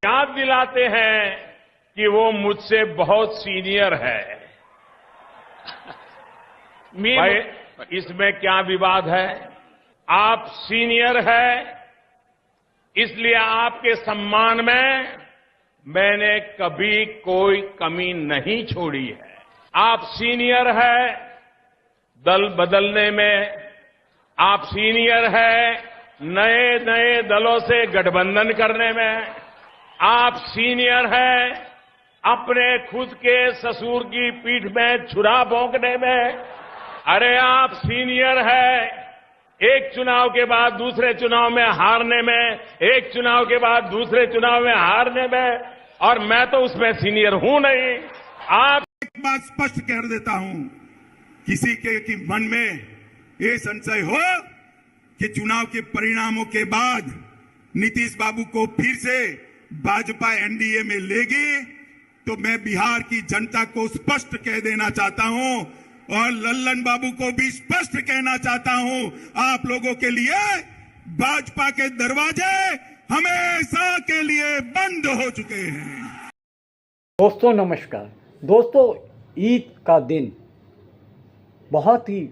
याद दिलाते हैं कि वो मुझसे बहुत सीनियर है। भाई, इसमें क्या विवाद है? आप सीनियर है, इसलिए आपके सम्मान में मैंने कभी कोई कमी नहीं छोड़ी है। आप सीनियर है दल बदलने में, आप सीनियर है नए नए दलों से गठबंधन करने में, आप सीनियर है अपने खुद के ससुर की पीठ में छुरा भोंकने में। अरे आप सीनियर है एक चुनाव के बाद दूसरे चुनाव में हारने में, एक चुनाव के बाद दूसरे चुनाव में हारने में, और मैं तो उसमें सीनियर हूं नहीं। आप एक बात स्पष्ट कर देता हूं, किसी के मन में ये संशय हो कि चुनाव के परिणामों के बाद नीतीश बाबू को फिर से भाजपा एनडीए में लेगी, तो मैं बिहार की जनता को स्पष्ट कह देना चाहता हूं और लल्लन बाबू को भी स्पष्ट कहना चाहता हूं, आप लोगों के लिए भाजपा के दरवाजे हमेशा के लिए बंद हो चुके हैं। दोस्तों नमस्कार। दोस्तों, ईद का दिन बहुत ही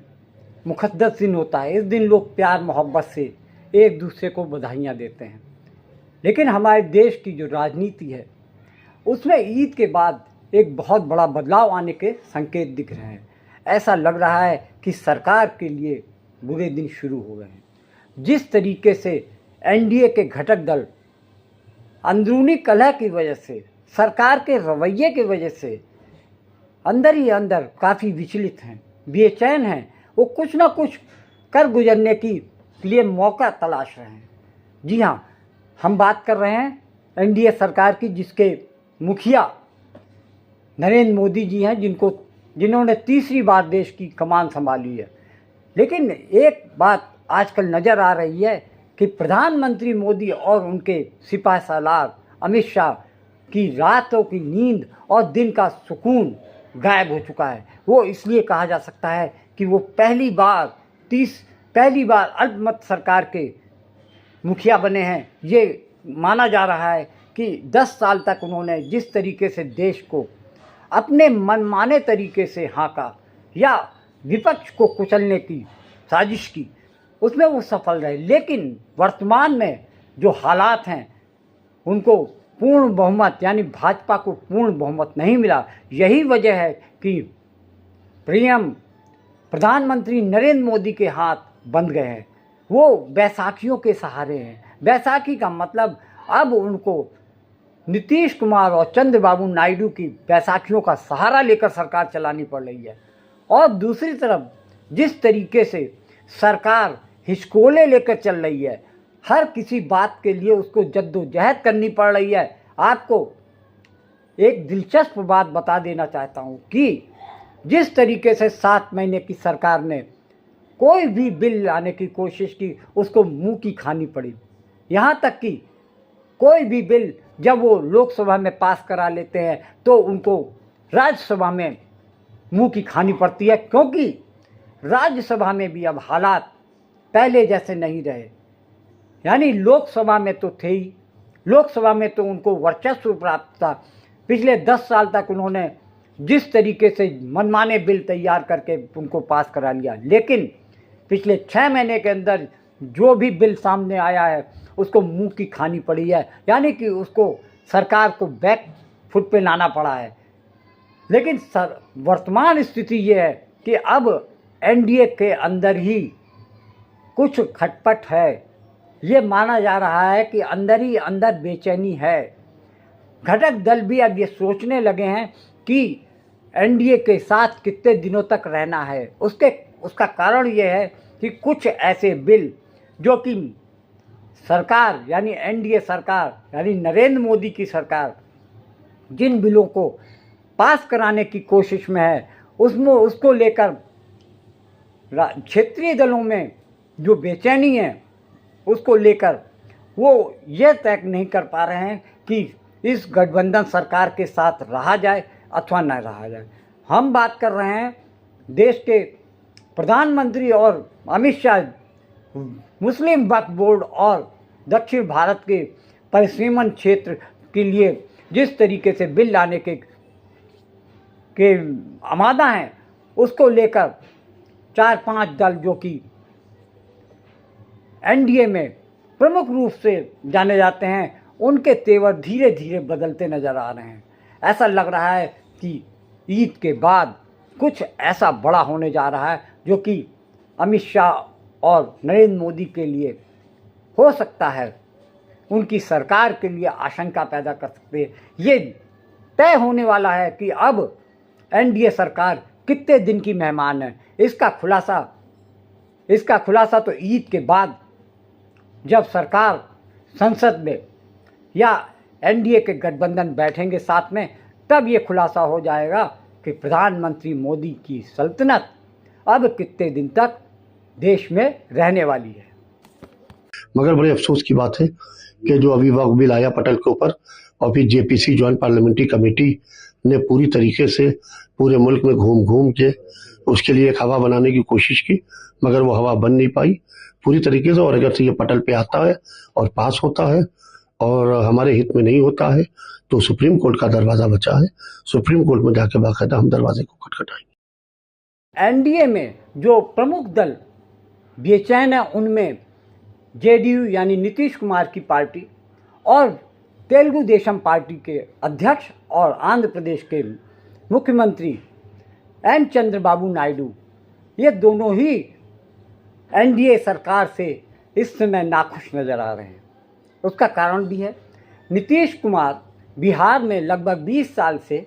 मुकद्दस दिन होता है। इस दिन लोग प्यार मोहब्बत से एक दूसरे को बधाइयाँ देते हैं, लेकिन हमारे देश की जो राजनीति है उसमें ईद के बाद एक बहुत बड़ा बदलाव आने के संकेत दिख रहे हैं। ऐसा लग रहा है कि सरकार के लिए बुरे दिन शुरू हो गए हैं। जिस तरीके से एनडीए के घटक दल अंदरूनी कलह की वजह से, सरकार के रवैये की वजह से अंदर ही अंदर काफ़ी विचलित हैं, बेचैन हैं। वो कुछ ना कुछ कर गुजरने की लिए मौका तलाश रहे हैं। जी हाँ, हम बात कर रहे हैं एनडीए सरकार की, जिसके मुखिया नरेंद्र मोदी जी हैं, जिन्होंने तीसरी बार देश की कमान संभाली है। लेकिन एक बात आजकल नज़र आ रही है कि प्रधानमंत्री मोदी और उनके सिपह सालार अमित शाह की रातों की नींद और दिन का सुकून गायब हो चुका है। वो इसलिए कहा जा सकता है कि वो पहली बार अल्पमत सरकार के मुखिया बने हैं। ये माना जा रहा है कि 10 साल तक उन्होंने जिस तरीके से देश को अपने मनमाने तरीके से हाँका या विपक्ष को कुचलने की साजिश की, उसमें वो सफल रहे। लेकिन वर्तमान में जो हालात हैं, उनको पूर्ण बहुमत यानी भाजपा को पूर्ण बहुमत नहीं मिला। यही वजह है कि पीएम प्रधानमंत्री नरेंद्र मोदी के हाथ बंध गए हैं। वो बैसाखियों के सहारे हैं। बैसाखी का मतलब अब उनको नीतीश कुमार और चंद्रबाबू नायडू की बैसाखियों का सहारा लेकर सरकार चलानी पड़ रही है। और दूसरी तरफ जिस तरीके से सरकार हिचकोले लेकर चल रही है, हर किसी बात के लिए उसको जद्दोजहद करनी पड़ रही है। आपको एक दिलचस्प बात बता देना चाहता हूँ कि जिस तरीके से 7 महीने की सरकार ने कोई भी बिल लाने की कोशिश की, उसको मुंह की खानी पड़ी। यहाँ तक कि कोई भी बिल जब वो लोकसभा में पास करा लेते हैं तो उनको राज्यसभा में मुंह की खानी पड़ती है, क्योंकि राज्यसभा में भी अब हालात पहले जैसे नहीं रहे। यानी लोकसभा में तो थे ही, लोकसभा में तो उनको वर्चस्व प्राप्त था। पिछले 10 साल तक उन्होंने जिस तरीके से मनमाने बिल तैयार करके उनको पास करा लिया, लेकिन पिछले 6 महीने के अंदर जो भी बिल सामने आया है उसको मुंह की खानी पड़ी है। यानी कि उसको सरकार को बैक फुट पे लाना पड़ा है। लेकिन वर्तमान स्थिति ये है कि अब एनडीए के अंदर ही कुछ खटपट है। ये माना जा रहा है कि अंदर ही अंदर बेचैनी है। घटक दल भी अब ये सोचने लगे हैं कि एनडीए के साथ कितने दिनों तक रहना है। उसका कारण ये है कि कुछ ऐसे बिल जो कि सरकार यानी एनडीए सरकार यानी नरेंद्र मोदी की सरकार जिन बिलों को पास कराने की कोशिश में है, उसको लेकर क्षेत्रीय दलों में जो बेचैनी है, उसको लेकर वो ये तय नहीं कर पा रहे हैं कि इस गठबंधन सरकार के साथ रहा जाए अथवा न रहा जाए। हम बात कर रहे हैं देश के प्रधानमंत्री और अमित शाह मुस्लिम वक्फ बोर्ड और दक्षिण भारत के परिसीमन क्षेत्र के लिए जिस तरीके से बिल लाने के आमादा हैं, उसको लेकर 4-5 दल जो कि एनडीए में प्रमुख रूप से जाने जाते हैं, उनके तेवर धीरे धीरे बदलते नजर आ रहे हैं। ऐसा लग रहा है कि ईद के बाद कुछ ऐसा बड़ा होने जा रहा है जो कि अमित शाह और नरेंद्र मोदी के लिए हो सकता है, उनकी सरकार के लिए आशंका पैदा कर सकते हैं। ये तय होने वाला है कि अब एनडीए सरकार कितने दिन की मेहमान है। इसका खुलासा तो ईद के बाद जब सरकार संसद में या एनडीए के गठबंधन बैठेंगे साथ में, तब ये खुलासा हो जाएगा कि प्रधानमंत्री मोदी की सल्तनत अब कितने दिन तक देश में रहने वाली है। मगर बड़े अफसोस की बात है कि जो अभी वक्त बिल आया पटल के ऊपर और फिर जेपीसी ज्वाइंट पार्लियामेंट्री कमेटी ने पूरी तरीके से पूरे मुल्क में घूम घूम के उसके लिए एक हवा बनाने की कोशिश की, मगर वो हवा बन नहीं पाई पूरी तरीके से। और अगर से ये पटल पे आता है और पास होता है और हमारे हित में नहीं होता है तो सुप्रीम कोर्ट का दरवाजा बचा है, सुप्रीम कोर्ट में जाके बाकायदा हम दरवाजे को खटखटाएंगे। एनडीए में जो प्रमुख दल बेचैन है, उनमें जेडीयू यानी नीतीश कुमार की पार्टी और तेलुगु देशम पार्टी के अध्यक्ष और आंध्र प्रदेश के मुख्यमंत्री एन चंद्रबाबू नायडू, ये दोनों ही एनडीए सरकार से इस समय नाखुश नजर आ रहे हैं। उसका कारण भी है, नीतीश कुमार बिहार में लगभग 20 साल से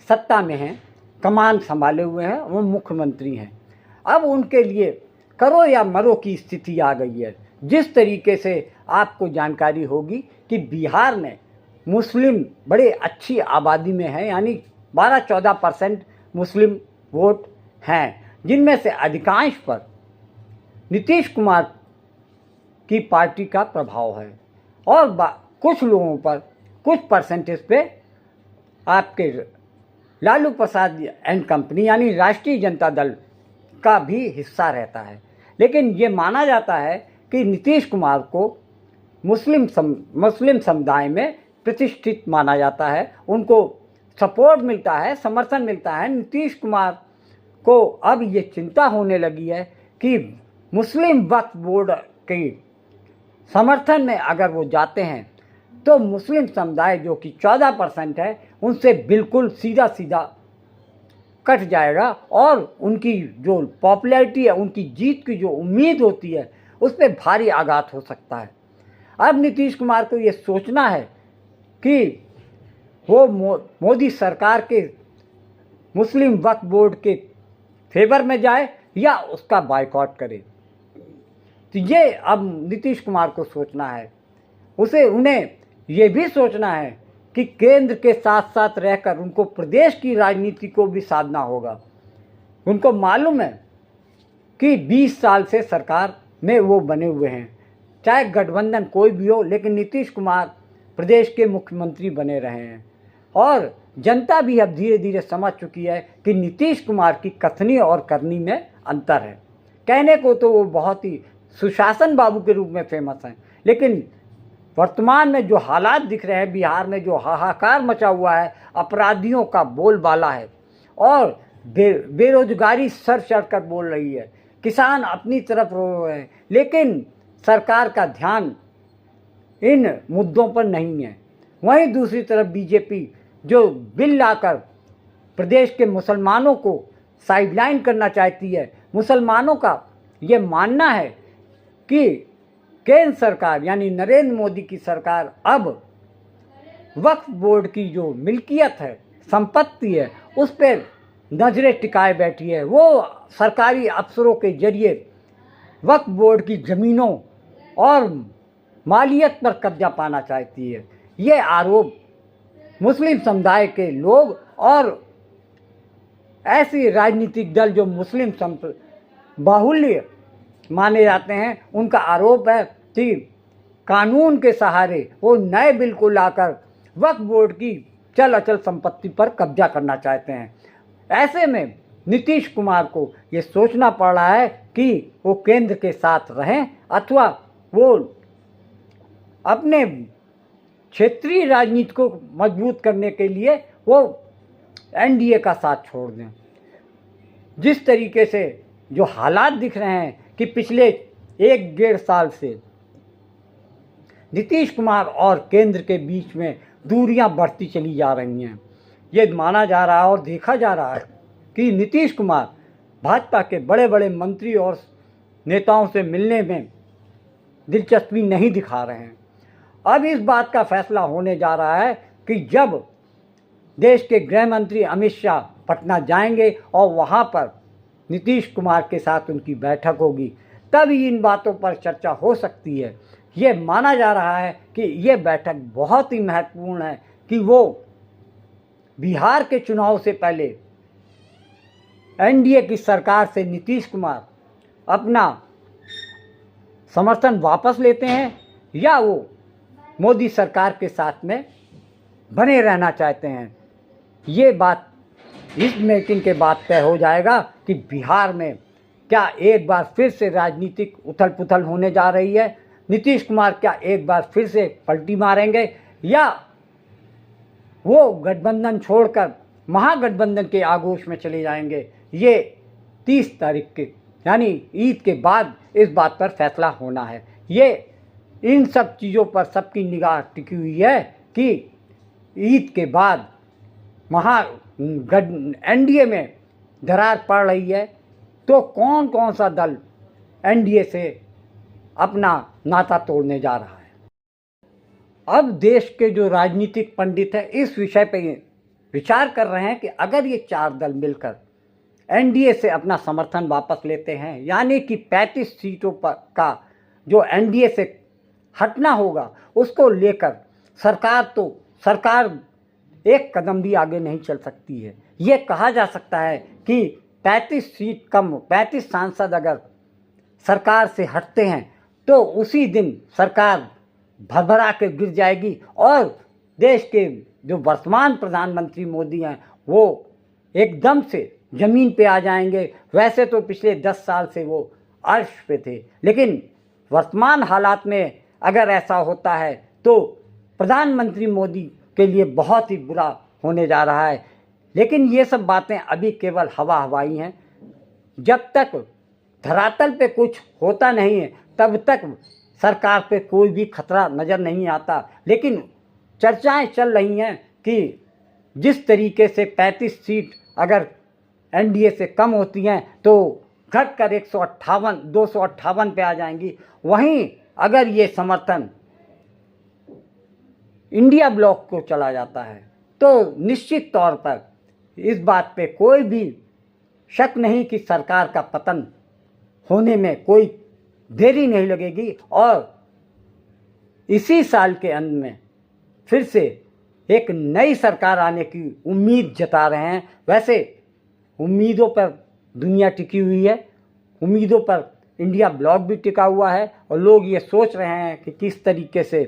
सत्ता में हैं, कमान संभाले हुए हैं, वो मुख्यमंत्री हैं। अब उनके लिए करो या मरो की स्थिति आ गई है। जिस तरीके से आपको जानकारी होगी कि बिहार में मुस्लिम बड़े अच्छी आबादी में है, यानी 12-14% मुस्लिम वोट हैं, जिनमें से अधिकांश पर नीतीश कुमार की पार्टी का प्रभाव है और कुछ लोगों पर, कुछ परसेंटेज पे आपके लालू प्रसाद एंड कंपनी यानी राष्ट्रीय जनता दल का भी हिस्सा रहता है। लेकिन ये माना जाता है कि नीतीश कुमार को मुस्लिम समुदाय में प्रतिष्ठित माना जाता है, उनको सपोर्ट मिलता है, समर्थन मिलता है। नीतीश कुमार को अब ये चिंता होने लगी है कि मुस्लिम वक्फ बोर्ड के समर्थन में अगर वो जाते हैं तो मुस्लिम समुदाय जो कि 14% है, उनसे बिल्कुल सीधा सीधा कट जाएगा और उनकी जो पॉपुलैरिटी है, उनकी जीत की जो उम्मीद होती है, उस पर भारी आघात हो सकता है। अब नीतीश कुमार को ये सोचना है कि वो मोदी सरकार के मुस्लिम वक्फ बोर्ड के फेवर में जाए या उसका बायकॉट करे। तो ये अब नीतीश कुमार को सोचना है। उन्हें ये भी सोचना है कि केंद्र के साथ साथ रहकर उनको प्रदेश की राजनीति को भी साधना होगा। उनको मालूम है कि 20 साल से सरकार में वो बने हुए हैं, चाहे गठबंधन कोई भी हो, लेकिन नीतीश कुमार प्रदेश के मुख्यमंत्री बने रहे हैं और जनता भी अब धीरे धीरे समझ चुकी है कि नीतीश कुमार की कथनी और करनी में अंतर है। कहने को तो वो बहुत ही सुशासन बाबू के रूप में फेमस हैं, लेकिन वर्तमान में जो हालात दिख रहे हैं, बिहार में जो हाहाकार मचा हुआ है, अपराधियों का बोलबाला है और बेरोजगारी सर चढ़ कर बोल रही है, किसान अपनी तरफ रो रहे हैं, लेकिन सरकार का ध्यान इन मुद्दों पर नहीं है। वहीं दूसरी तरफ बीजेपी जो बिल लाकर प्रदेश के मुसलमानों को साइडलाइन करना चाहती है। मुसलमानों का ये मानना है कि केंद्र सरकार यानी नरेंद्र मोदी की सरकार अब वक्फ बोर्ड की जो मिल्कियत है, संपत्ति है, उस पर नजरें टिकाए बैठी है। वो सरकारी अफसरों के जरिए वक्फ बोर्ड की ज़मीनों और मालियत पर कब्जा पाना चाहती है। ये आरोप मुस्लिम समुदाय के लोग और ऐसी राजनीतिक दल जो मुस्लिम बाहुल्य माने जाते हैं, उनका आरोप है कि कानून के सहारे वो नए बिल को लाकर वक्फ बोर्ड की चल अचल संपत्ति पर कब्जा करना चाहते हैं। ऐसे में नीतीश कुमार को ये सोचना पड़ रहा है कि वो केंद्र के साथ रहें अथवा वो अपने क्षेत्रीय राजनीति को मजबूत करने के लिए वो एनडीए का साथ छोड़ दें। जिस तरीके से जो हालात दिख रहे हैं कि पिछले 1-1.5 साल से नीतीश कुमार और केंद्र के बीच में दूरियां बढ़ती चली जा रही हैं, ये माना जा रहा है और देखा जा रहा है कि नीतीश कुमार भाजपा के बड़े बड़े मंत्री और नेताओं से मिलने में दिलचस्पी नहीं दिखा रहे हैं। अब इस बात का फैसला होने जा रहा है कि जब देश के गृह मंत्री अमित शाह पटना जाएंगे और वहाँ पर नीतीश कुमार के साथ उनकी बैठक होगी, तभी इन बातों पर चर्चा हो सकती है। ये माना जा रहा है कि ये बैठक बहुत ही महत्वपूर्ण है कि वो बिहार के चुनाव से पहले एनडीए की सरकार से नीतीश कुमार अपना समर्थन वापस लेते हैं या वो मोदी सरकार के साथ में बने रहना चाहते हैं। ये बात इस मीटिंग के बाद तय हो जाएगा कि बिहार में क्या एक बार फिर से राजनीतिक उथल पुथल होने जा रही है, नीतीश कुमार क्या एक बार फिर से पलटी मारेंगे या वो गठबंधन छोड़कर महागठबंधन के आगोश में चले जाएंगे। ये 30 तारीख के यानी ईद के बाद इस बात पर फैसला होना है। ये इन सब चीज़ों पर सबकी निगाह टिकी हुई है कि ईद के बाद एनडीए में दरार पड़ रही है तो कौन कौन सा दल एनडीए से अपना नाता तोड़ने जा रहा है। अब देश के जो राजनीतिक पंडित हैं इस विषय पर विचार कर रहे हैं कि अगर ये 4 दल मिलकर एनडीए से अपना समर्थन वापस लेते हैं, यानी कि 35 सीटों पर का जो एनडीए से हटना होगा, उसको लेकर सरकार एक कदम भी आगे नहीं चल सकती है। ये कहा जा सकता है कि 35 सांसद अगर सरकार से हटते हैं तो उसी दिन सरकार भरभरा के गिर जाएगी और देश के जो वर्तमान प्रधानमंत्री मोदी हैं वो एकदम से ज़मीन पे आ जाएंगे। वैसे तो पिछले 10 साल से वो अर्श पे थे, लेकिन वर्तमान हालात में अगर ऐसा होता है तो प्रधानमंत्री मोदी के लिए बहुत ही बुरा होने जा रहा है। लेकिन ये सब बातें अभी केवल हवाई हैं। जब तक धरातल पे कुछ होता नहीं है तब तक सरकार पे कोई भी खतरा नज़र नहीं आता। लेकिन चर्चाएं चल रही हैं कि जिस तरीके से 35 सीट अगर एनडीए से कम होती हैं तो घटकर 258 पे आ जाएंगी। वहीं अगर ये समर्थन इंडिया ब्लॉक को चला जाता है तो निश्चित तौर पर इस बात पे कोई भी शक नहीं कि सरकार का पतन होने में कोई देरी नहीं लगेगी और इसी साल के अंत में फिर से एक नई सरकार आने की उम्मीद जता रहे हैं। वैसे उम्मीदों पर दुनिया टिकी हुई है, उम्मीदों पर इंडिया ब्लॉक भी टिका हुआ है और लोग ये सोच रहे हैं कि किस तरीके से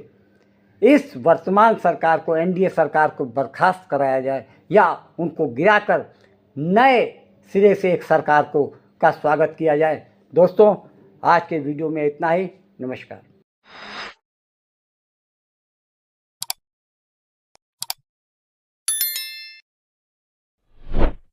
इस वर्तमान सरकार को, एनडीए सरकार को बर्खास्त कराया जाए या उनको गिराकर नए सिरे से एक सरकार का स्वागत किया जाए। दोस्तों, आज के वीडियो में इतना ही। नमस्कार।